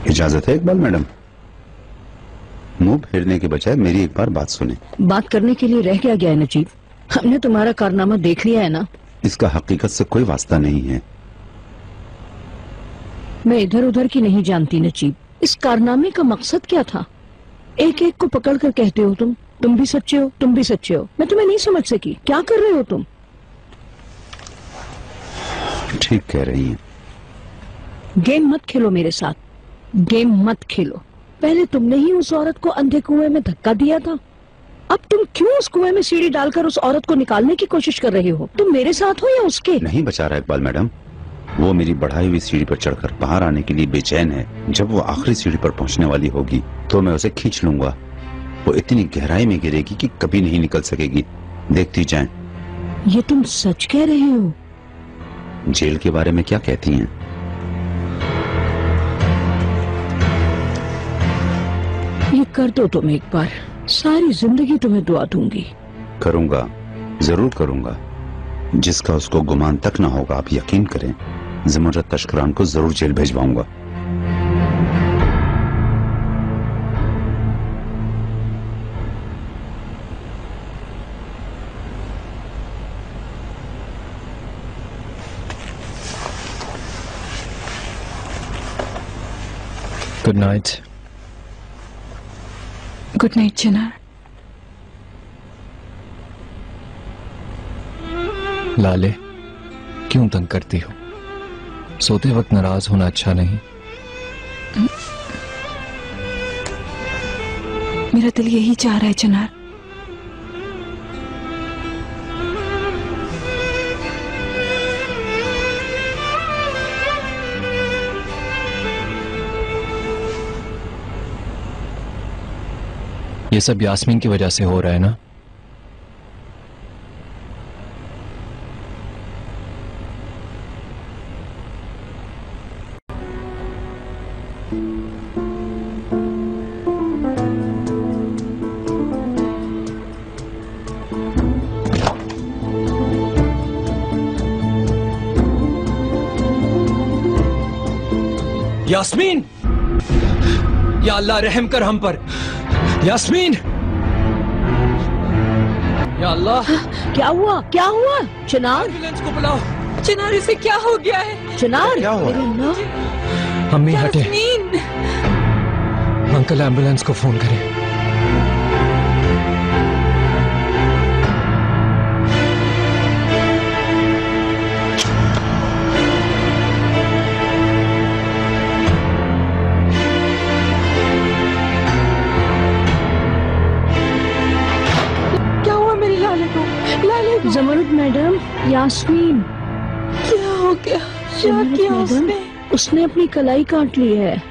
इजाजत है इकबाल मैडम? मुंह फेरने के बजाय मेरी एक बार बात सुने। बात करने के लिए रह क्या गया है नजीब? हमने तुम्हारा कारनामा देख लिया है ना। इसका हकीकत से कोई वास्ता नहीं है। मैं इधर उधर की नहीं जानती नजीब। इस कारनामे का मकसद क्या था? एक एक को पकड़ कर कहते हो तुम भी सच्चे हो, तुम भी सच्चे हो। मैं तुम्हें नहीं समझ सकी, क्या कर रहे हो तुम? ठीक कह रही हैं। गेम मत खेलो मेरे साथ, गेम मत खेलो। पहले तुमने ही उस औरत को अंधे कुएं में धक्का दिया था, अब तुम क्यों उस कुएं में सीढ़ी डालकर उस औरत को निकालने की कोशिश कर रहे हो? तुम मेरे साथ हो या उसके? नहीं बचा रहा इकबाल मैडम, वो मेरी बढ़ाई हुई सीढ़ी पर चढ़कर बाहर आने के लिए बेचैन है। जब वो आखिरी सीढ़ी पर पहुंचने वाली होगी तो मैं उसे खींच लूंगा। वो इतनी गहराई में गिरेगी कि कभी नहीं निकल सकेगी। देखती जाएं। ये तुम सच कह रहे हो? जेल के बारे में क्या कहती हैं? ये कर दो तुम एक बार, सारी जिंदगी तुम्हें दुआ दूंगी। करूंगा, जरूर करूंगा। जिसका उसको गुमान तक ना होगा, आप यकीन करें। ज़मरत तशकरान को जरूर जेल भिजवाऊंगा। Good night. Good night Chinar. लाले, क्यों तंग करती हो? सोते वक्त नाराज होना अच्छा नहीं। मेरा दिल यही चाह रहा है चिनार। ये सब यास्मीन की वजह से हो रहा है ना? यास्मीन, या अल्लाह रहम कर हम पर। यास्मीन, या अल्लाह। क्या हुआ? क्या हुआ? चिनार, एम्बुलेंस को बुलाओ। चिनार, इसे क्या हो गया है? चिनार, क्या हुआ? मेरी अल्लाह। अम्मी हटे। यास्मीन, अंकल एम्बुलेंस को फोन करें। ज़मरुद मैडम, यास्मीन। क्या हो गया? क्या किया उसने? उसने अपनी कलाई काट ली है।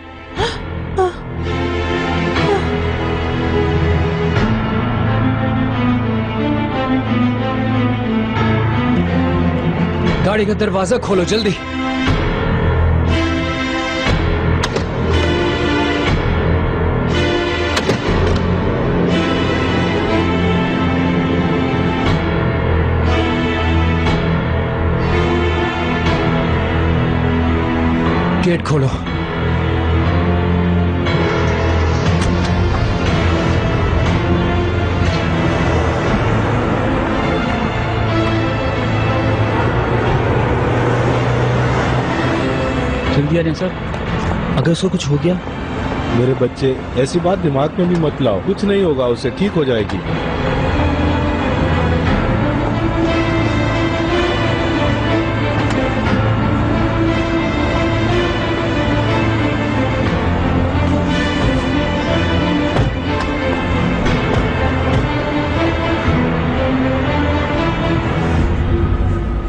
गाड़ी का दरवाजा खोलो जल्दी। गेट खोलो। चल दिया नहीं सर। अगर उसको कुछ हो गया? मेरे बच्चे, ऐसी बात दिमाग में भी मत लाओ। कुछ नहीं होगा उसे, ठीक हो जाएगी।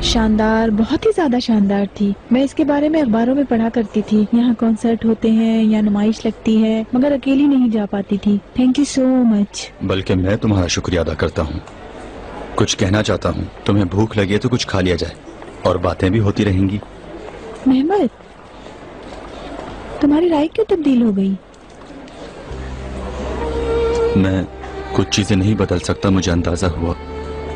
शानदार, बहुत ही ज्यादा शानदार थी। मैं इसके बारे में अखबारों में पढ़ा करती थी। यहाँ कॉन्सर्ट होते हैं या नुमाइश लगती है, मगर अकेली नहीं जा पाती थी। Thank you so much. बल्कि मैं तुम्हारा शुक्रिया अदा करता हूँ। कुछ कहना चाहता हूँ। तुम्हें भूख लगी है तो कुछ खा लिया जाए, और बातें भी होती रहेंगी। मेहमद, तुम्हारी राय क्यों तब्दील हो गई? मैं कुछ चीजें नहीं बदल सकता, मुझे अंदाजा हुआ।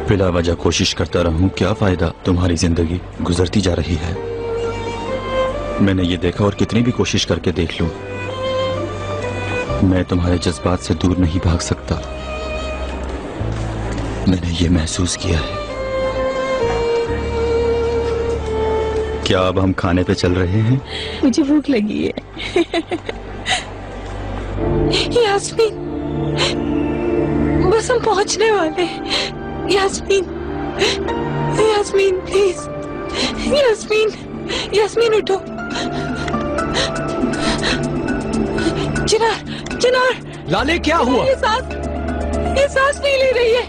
बिला वजह कोशिश करता रहूं, क्या फायदा? तुम्हारी जिंदगी गुजरती जा रही है। मैंने ये देखा, और कितनी भी कोशिश करके देख लूं, मैं तुम्हारे जज्बात से दूर नहीं भाग सकता। मैंने ये महसूस किया है। क्या अब हम खाने पे चल रहे हैं? मुझे भूख लगी है। यास्मीन, बस हम पहुंचने वाले हैं। यास्मीन, यास्मीन प्लीज, यास्मीन, यास्मीन उठो। चिनार, चिनार। लाले क्या हुआ? ये सांस नहीं ले रही है।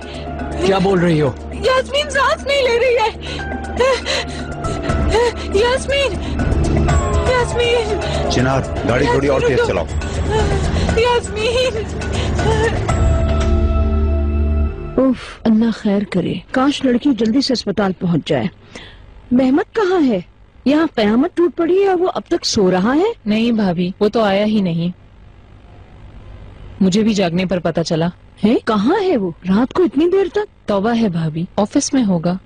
क्या बोल रही हो? यास्मीन सांस नहीं ले रही है। यास्मीन, यास्मीन। चिनार, गाड़ी थोड़ी और तेज चलाओ। यास्मीन। उफ, अल्लाह खैर करे। काश लड़की जल्दी से अस्पताल पहुंच जाए। मेहमत कहाँ है? यहाँ कयामत टूट पड़ी है और वो अब तक सो रहा है? नहीं भाभी, वो तो आया ही नहीं। मुझे भी जागने पर पता चला है। कहाँ है वो रात को इतनी देर तक? तौबा है भाभी, ऑफिस में होगा।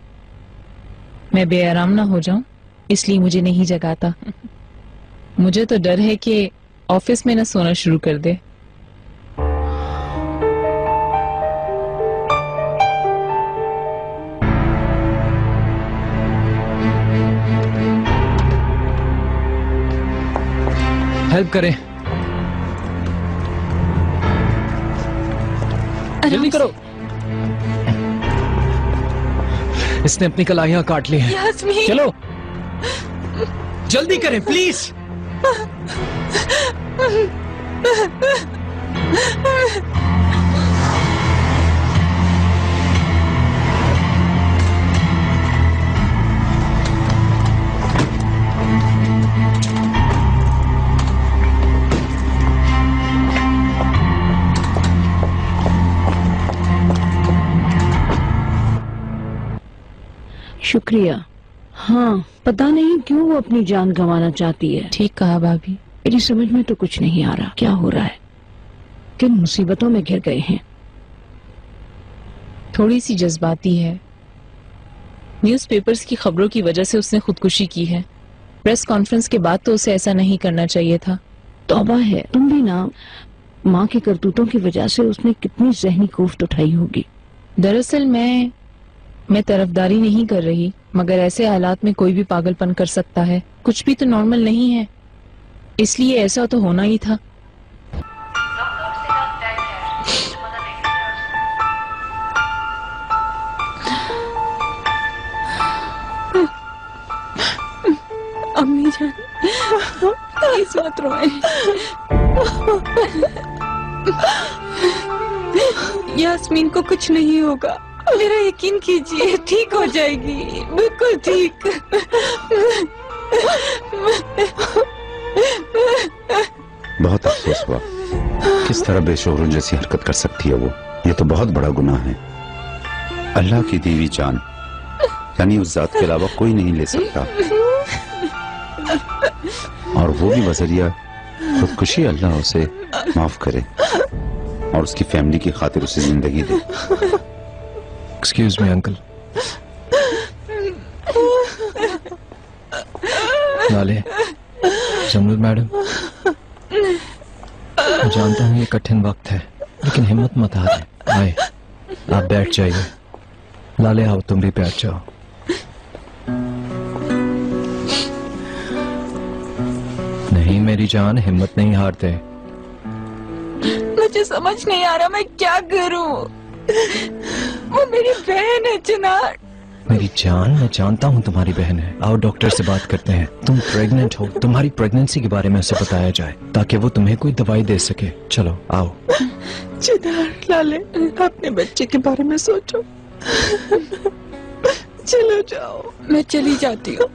मैं बेआराम ना हो जाऊं इसलिए मुझे नहीं जगाता। मुझे तो डर है कि ऑफिस में न सोना शुरू कर दे। हेल्प करें, जल्दी करो। इसने अपनी कलाइयां काट ली हैं। यास्मीन। चलो जल्दी करें प्लीज। शुक्रिया। हाँ, पता नहीं क्यों वो अपनी जान गंवाना चाहती है। ठीक कहा भाभी। मेरी समझ में तो कुछ नहीं आ रहा क्या हो रहा है। किन मुसीबतों में घिर गए हैं। थोड़ी सी जज्बाती है। न्यूज़पेपर्स की खबरों की वजह से उसने खुदकुशी की है। प्रेस कॉन्फ्रेंस के बाद तो उसे ऐसा नहीं करना चाहिए था। तौबा है, तुम भी ना। माँ के करतूतों की वजह से उसने कितनी जहनी कोफ्त उठाई होगी। दरअसल मैं तरफदारी नहीं कर रही, मगर ऐसे हालात में कोई भी पागलपन कर सकता है। कुछ भी तो नॉर्मल नहीं है, इसलिए ऐसा तो होना ही था। अम्मी जान, प्लीज मत रोए। यास्मीन को कुछ नहीं होगा, मेरा यकीन कीजिए। ठीक हो जाएगी, बिल्कुल ठीक। बहुत अफसोस हुआ। किस तरह बेशोरों जैसी हरकत कर सकती है वो। ये तो बहुत बड़ा गुनाह है। अल्लाह की दी हुई जान यानी उस जात के अलावा कोई नहीं ले सकता, और वो भी बजरिया खुदकुशी। अल्लाह उसे माफ करे और उसकी फैमिली की खातिर उसे जिंदगी दे। Excuse me uncle. लाले, जमरुद मैडम, जानता हूँ ये कठिन वक्त है, लेकिन हिम्मत मत हारें। आए, आप बैठ जाइए। लाले आओ, तुम भी बैठ जाओ। नहीं मेरी जान, हिम्मत नहीं हारते। मुझे समझ नहीं आ रहा मैं क्या करूं। वो मेरी बहन है चिनार। मेरी जान, मैं जानता हूँ तुम्हारी बहन है। आओ डॉक्टर से बात करते हैं। तुम प्रेग्नेंट हो, तुम्हारी प्रेगनेंसी के बारे में उसे बताया जाए ताकि वो तुम्हें कोई दवाई दे सके। चलो आओ। चिनार, लाले, अपने बच्चे के बारे में सोचो। चलो जाओ। मैं चली जाती हूँ।